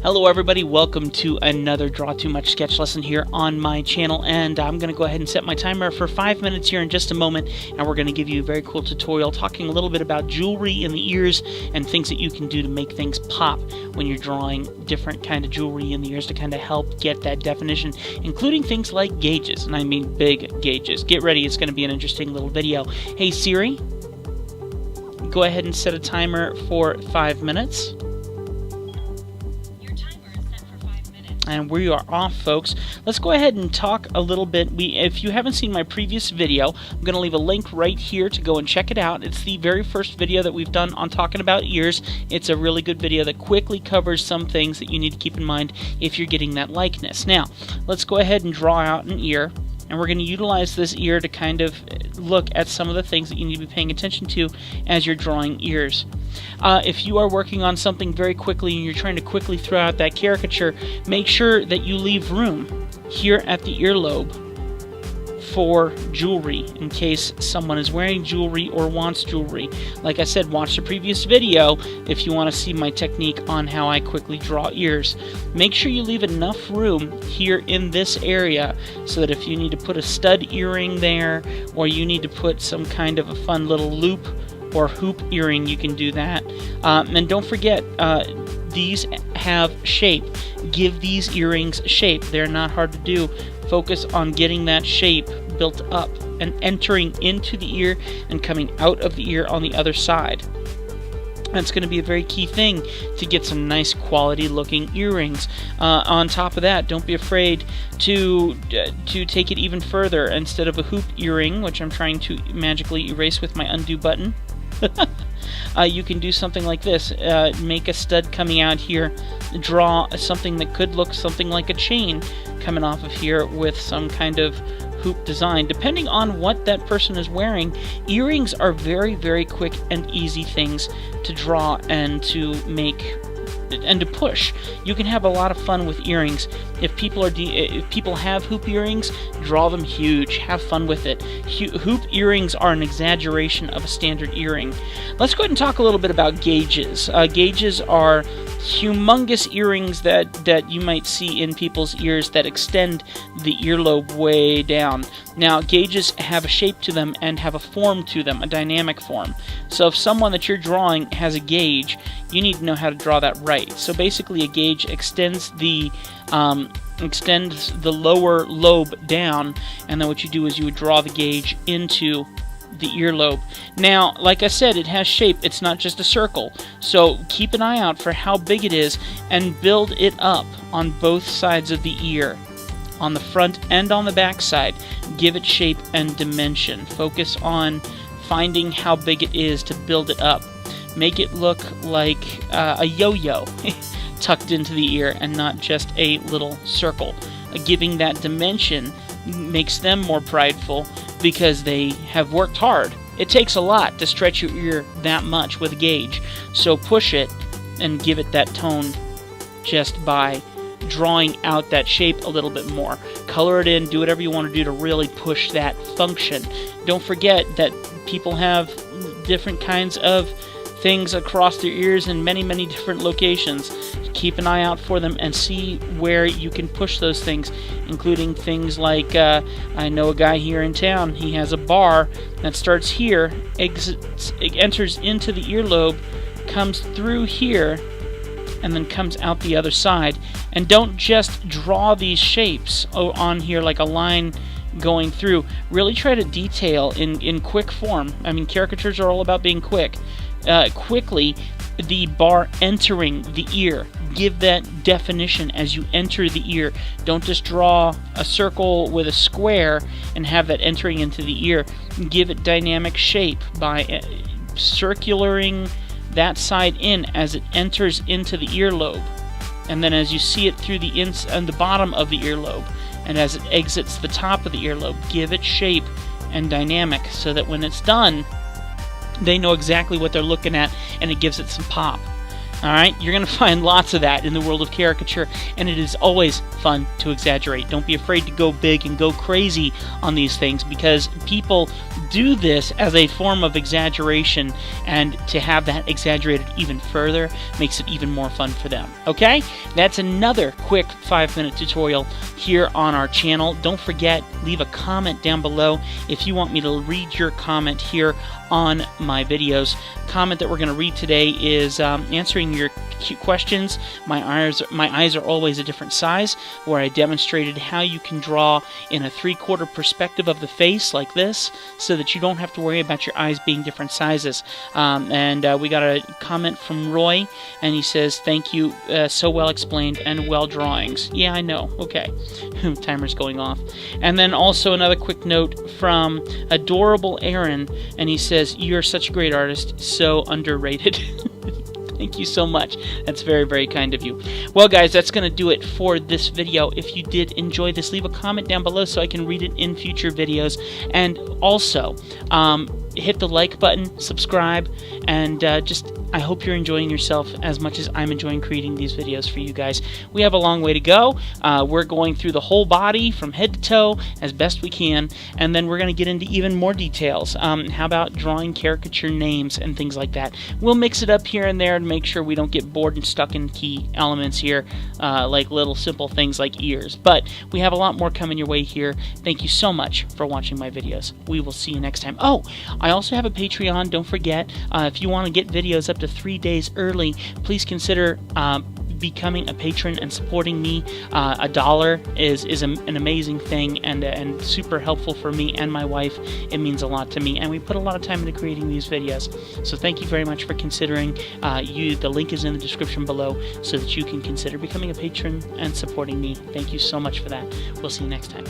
Hello everybody, welcome to another Draw Too Much sketch lesson here on my channel, and I'm going to go ahead and set my timer for 5 minutes here in just a moment, and we're going to give you a very cool tutorial talking a little bit about jewelry in the ears and things that you can do to make things pop when you're drawing different kind of jewelry in the ears to kind of help get that definition, including things like gauges, and I mean big gauges. Get ready, it's going to be an interesting little video. Hey Siri, go ahead and set a timer for 5 minutes. And we are off, folks. Let's go ahead and talk a little bit. If you haven't seen my previous video, I'm going to leave a link right here to go and check it out. It's the very first video that we've done on talking about ears. It's a really good video that quickly covers some things that you need to keep in mind if you're getting that likeness. Now, let's go ahead and draw out an ear. And we're going to utilize this ear to kind of look at some of the things that you need to be paying attention to as you're drawing ears. If you are working on something very quickly and you're trying to quickly throw out that caricature, make sure that you leave room here at the earlobe for jewelry in case someone is wearing jewelry or wants jewelry. Like I said, watch the previous video if you want to see my technique on how I quickly draw ears. Make sure you leave enough room here in this area so that if you need to put a stud earring there or you need to put some kind of a fun little loop or hoop earring, you can do that. And don't forget, these have shape. Give these earrings shape. They're not hard to do. Focus on getting that shape built up and entering into the ear and coming out of the ear on the other side. That's going to be a very key thing to get some nice quality looking earrings. On top of that, don't be afraid to take it even further. Instead of a hoop earring, which I'm trying to magically erase with my undo button, you can do something like this. Make a stud coming out here, draw something that could look something like a chain coming off of here with some kind of hoop design. Depending on what that person is wearing, earrings are very, very quick and easy things to draw and to make and to push. You can have a lot of fun with earrings. If people have hoop earrings, draw them huge. Have fun with it. Hoop earrings are an exaggeration of a standard earring. Let's go ahead and talk a little bit about gauges. Gauges are humongous earrings that you might see in people's ears that extend the earlobe way down. Now, gauges have a shape to them and have a form to them, a dynamic form. So if someone that you're drawing has a gauge, you need to know how to draw that right. So basically a gauge extends the lower lobe down, and then what you do is you would draw the gauge into the earlobe. Now, like I said, it has shape. It's not just a circle. So keep an eye out for how big it is and build it up on both sides of the ear, on the front and on the back side. Give it shape and dimension. Focus on finding how big it is to build it up. Make it look like a yo-yo tucked into the ear and not just a little circle. Giving that dimension makes them more prideful because they have worked hard. It takes a lot to stretch your ear that much with a gauge, so push it and give it that tone just by drawing out that shape a little bit more. Color it in, do whatever you want to do to really push that function. Don't forget that people have different kinds of things across their ears in many, many different locations. Keep an eye out for them and see where you can push those things, including things like, I know a guy here in town, he has a bar that starts here, enters into the earlobe, comes through here, and then comes out the other side. And don't just draw these shapes on here like a line going through. Really try to detail in quick form. I mean, caricatures are all about being quick. Quickly, the bar entering the ear. Give that definition as you enter the ear. Don't just draw a circle with a square and have that entering into the ear. Give it dynamic shape by circulating that side in as it enters into the earlobe, and then as you see it through the bottom of the earlobe, and as it exits the top of the earlobe, give it shape and dynamic so that when it's done, they know exactly what they're looking at, and it gives it some pop. Alright, you're going to find lots of that in the world of caricature, and it is always fun to exaggerate. Don't be afraid to go big and go crazy on these things, because people do this as a form of exaggeration, and to have that exaggerated even further makes it even more fun for them. Okay? That's another quick 5-minute tutorial here on our channel. Don't forget, leave a comment down below if you want me to read your comment here on my videos. Comment that we're going to read today is answering your questions. My eyes are always a different size, where I demonstrated how you can draw in a 3/4 perspective of the face like this, so that you don't have to worry about your eyes being different sizes. We got a comment from Roy, and he says, "Thank you, so well explained and well drawings." Yeah, I know. Okay. Timer's going off. And then also another quick note from Adorable Aaron, and he says, "You're such a great artist, so underrated." Thank you so much. That's very, very kind of you. Well, guys, that's going to do it for this video. If you did enjoy this, leave a comment down below so I can read it in future videos. And also, hit the like button, subscribe, and I hope you're enjoying yourself as much as I'm enjoying creating these videos for you guys. We have a long way to go. We're going through the whole body from head to toe as best we can, and then we're going to get into even more details. How about drawing caricature names and things like that? We'll mix it up here and there to make sure we don't get bored and stuck in key elements here, like little simple things like ears. But we have a lot more coming your way here. Thank you so much for watching my videos. We will see you next time. Oh, I also have a Patreon. Don't forget, if you want to get videos up to 3 days early, please consider becoming a patron and supporting me. $1 is an amazing thing, and super helpful for me and my wife. It means a lot to me, and we put a lot of time into creating these videos. So thank you very much for considering. The link is in the description below so that you can consider becoming a patron and supporting me. Thank you so much for that. We'll see you next time.